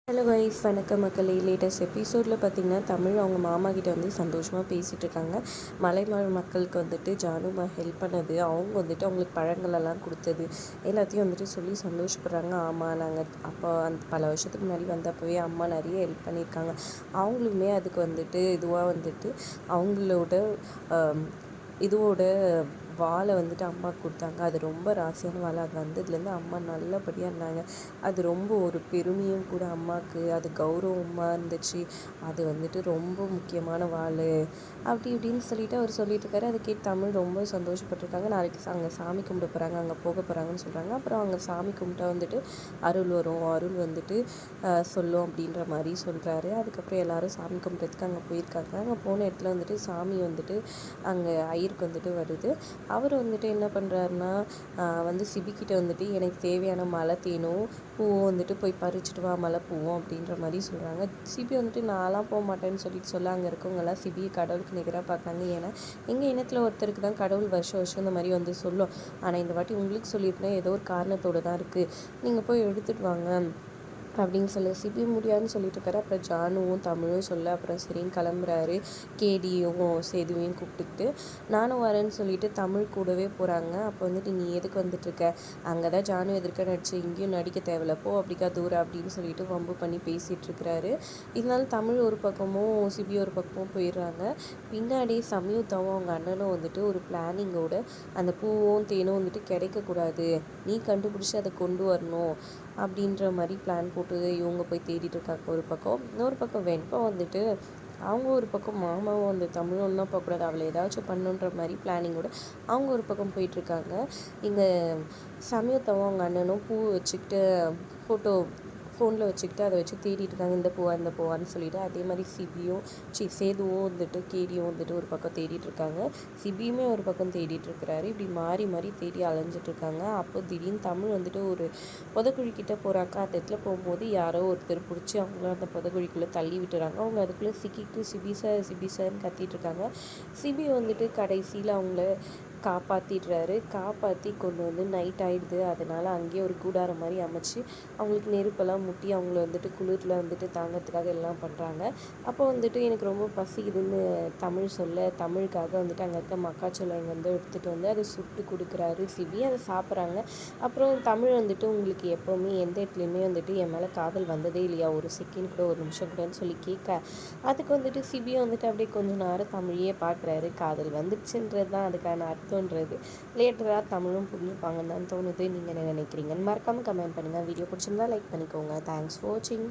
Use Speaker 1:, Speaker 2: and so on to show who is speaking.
Speaker 1: Hello guys, வணக்கம் மக்களே. Latest எபிசோடில் பார்த்திங்கன்னா தமிழ் அவங்க மாமா கிட்ட வந்து சந்தோஷமாக பேசிகிட்டு இருக்காங்க. மலைவாழ் மக்களுக்கு வந்துட்டு ஜானுமா ஹெல்ப் பண்ணது, அவங்க வந்துட்டு அவங்களுக்கு பழங்களெல்லாம் கொடுத்தது எல்லாத்தையும் வந்துட்டு சொல்லி சந்தோஷப்படுறாங்க. ஆமாம், நாங்கள் அப்போ அந்த பல வருஷத்துக்கு முன்னாடி வந்தப்போவே அம்மா நிறைய ஹெல்ப் பண்ணியிருக்காங்க. அவங்களுமே அதுக்கு வந்துட்டு இதுவாக வந்துட்டு அவங்களோட இதோட வாழை வந்துட்டு அம்மாவுக்கு கொடுத்தாங்க. அது ரொம்ப ராசியான வாழை. அது வந்ததுலேருந்து அம்மா நல்லபடியாக இருந்தாங்க. அது ரொம்ப ஒரு பெருமையும் கூட அம்மாவுக்கு. அது கௌரவமாக இருந்துச்சு. அது வந்துட்டு ரொம்ப முக்கியமான வாழை அப்படி இப்படின்னு சொல்லிட்டு அவர் சொல்லிட்டு இருக்காரு. அதை கேட்டு தமிழ் ரொம்ப சந்தோஷப்பட்டிருக்காங்க. நாளைக்கு அங்கே சாமி கும்பிட போகிறாங்க, அங்கே போக போகிறாங்கன்னு சொல்கிறாங்க. அப்புறம் அங்கே சாமி கும்பிட்டா வந்துட்டு அருள் வரும், அருள் வந்துட்டு சொல்லும் அப்படின்ற மாதிரி சொல்கிறாரு. அதுக்கப்புறம் எல்லோரும் சாமி கும்பிட்றதுக்கு அங்கே போயிருக்காங்க. அங்கே போன இடத்துல வந்துட்டு சாமி வந்துட்டு அங்கே ஐயருக்கு வந்துட்டு வருது. அவர் வந்துட்டு என்ன பண்ணுறாருன்னா வந்து சிபிக்கிட்ட வந்துட்டு எனக்கு தேவையான மலை தேனும் பூவும் வந்துட்டு போய் பறிச்சுட்டு வா, மலை பூவும் அப்படின்ற மாதிரி சொல்கிறாங்க. சிபி வந்துட்டு நான்லாம் போக மாட்டேன்னு சொல்ல அங்கே இருக்கவங்கெல்லாம் சிபியை கடவுளுக்கு நிகராக பார்க்காங்க. ஏன்னா எங்கள் இனத்தில் ஒருத்தருக்கு தான் கடவுள் வருஷம் வருஷம் இந்த மாதிரி வந்து சொல்லும். ஆனால் இந்த வாட்டி உங்களுக்கு சொல்லியிருக்குன்னா ஏதோ ஒரு காரணத்தோடு தான் இருக்குது, நீங்கள் போய் எடுத்துகிட்டு வாங்க அப்படின்னு சொல்லி சிபி முடியாதுன்னு சொல்லிட்டு இருக்காரு. அப்புறம் ஜானுவும் தமிழும் சொல்ல அப்புறம் சரின்னு கிளம்புறாரு. கேடியும் சேதுவையும் கூப்பிட்டுக்கிட்டு நானும் வரேன்னு சொல்லிட்டு தமிழ் கூடவே போகிறாங்க. அப்போ வந்துட்டு நீ எதுக்கு வந்துட்டுருக்க, அங்கே தான் ஜானு எதிர்க்க நடிச்சு, இங்கேயும் நடிக்க தேவையில்ல, போ அப்படிக்கா தூரம் அப்படின்னு சொல்லிட்டு வம்பு பண்ணி பேசிகிட்டு இருக்கிறாரு. இதனால தமிழ் ஒரு பக்கமும் சிபி ஒரு பக்கமும் போயிடுறாங்க. பின்னாடி சம்யுக்தாவும் அவங்க அண்ணனும் வந்துட்டு ஒரு பிளானிங்கோட அந்த பூவும் தேனும் வந்துட்டு கிடைக்கக்கூடாது, நீ கண்டுபிடிச்சி அதை கொண்டு வரணும் அப்படின்ற மாதிரி பிளான் போட்டு இவங்க போய் தேடிட்டு இருக்காங்க ஒரு பக்கம். இன்னொரு பக்கம் வெண்பா வந்துட்டு அவங்க ஒரு பக்கம் மாமாவும் அந்த தமிழும் ஒன்றா போகக்கூடாது, அவளை ஏதாச்சும் பண்ணுன்ற மாதிரி பிளானிங்கோட அவங்க ஒரு பக்கம் போயிட்டுருக்காங்க. இங்கே சமயத்தவும் அவங்க அண்ணனும் பூ வச்சுக்கிட்டு ஃபோனில் வச்சுக்கிட்டு அதை வச்சு தேடிட்டு இருக்காங்க, இந்த பூவா இந்த பூவான்னு சொல்லிட்டு. அதே மாதிரி சிபியும் சேதுவும் வந்துட்டு கேடியும் வந்துட்டு ஒரு பக்கம் தேடிட்டு இருக்காங்க. சிபியுமே ஒரு பக்கம் தேடிட்டு இருக்கிறாரு. இப்படி மாறி மாறி தேடி அலைஞ்சிட்டு இருக்காங்க. அப்போ திடீர்னு தமிழ் வந்துட்டு ஒரு புதக்குழிக்கிட்ட போகிறாங்க. அந்த இடத்துல போகும்போது யாரோ ஒருத்தர் பிடிச்சி அவங்கள அந்த புதக்குழிக்குள்ளே தள்ளி விட்டுறாங்க. அவங்க அதுக்குள்ளே சிக்கிட்டு சிபி சார்னு கத்திட்டு இருக்காங்க. சிபி வந்துட்டு கடைசியில் அவங்கள காப்பாற்றி கொண்டு வந்து நைட் ஆகிடுது. அதனால் அங்கேயே ஒரு கூடாரம் மாதிரி அமைச்சு அவங்களுக்கு நெருப்பெல்லாம் முட்டி அவங்கள வந்துட்டு குளிரில் வந்துட்டு தாங்கிறதுக்காக எல்லாம் பண்ணுறாங்க. அப்போ வந்துட்டு எனக்கு ரொம்ப பசிக்குதுன்னு தமிழ் சொல்ல தமிழுக்காக வந்துட்டு அங்கே இருக்க மக்காச்சோளம் இங்கே வந்து எடுத்துகிட்டு வந்து அதை சுட்டு கொடுக்குறாரு சிபி. அதை சாப்பிட்றாங்க. அப்புறம் தமிழ் வந்துட்டு உங்களுக்கு எப்போவுமே எந்த இடத்துலையுமே வந்துட்டு என் மேலே காதல் வந்ததே இல்லையா, ஒரு செகண்ட் கூட, ஒரு நிமிஷம் கூடன்னு சொல்லி கேட்க, அதுக்கு வந்துட்டு சிபியை வந்துட்டு அப்படியே கொஞ்சம் நேரம் தமிழையே பார்க்குறாரு. காதல் வந்துடுச்சுன்றது தான் அதுக்கான அர்த்தன்றது லேட்டராக தமிழும் புரிஞ்சுப்பாங்கன்னு தான் தோணுது. நீங்கள் என்ன நினைக்கிறீங்கன்னு மறக்காமல் கமெண்ட் பண்ணுங்கள். வீடியோ பிடிச்சிருந்தா லைக் பண்ணிக்கோங்க. தேங்க்ஸ் ஃபார் வாட்சிங்.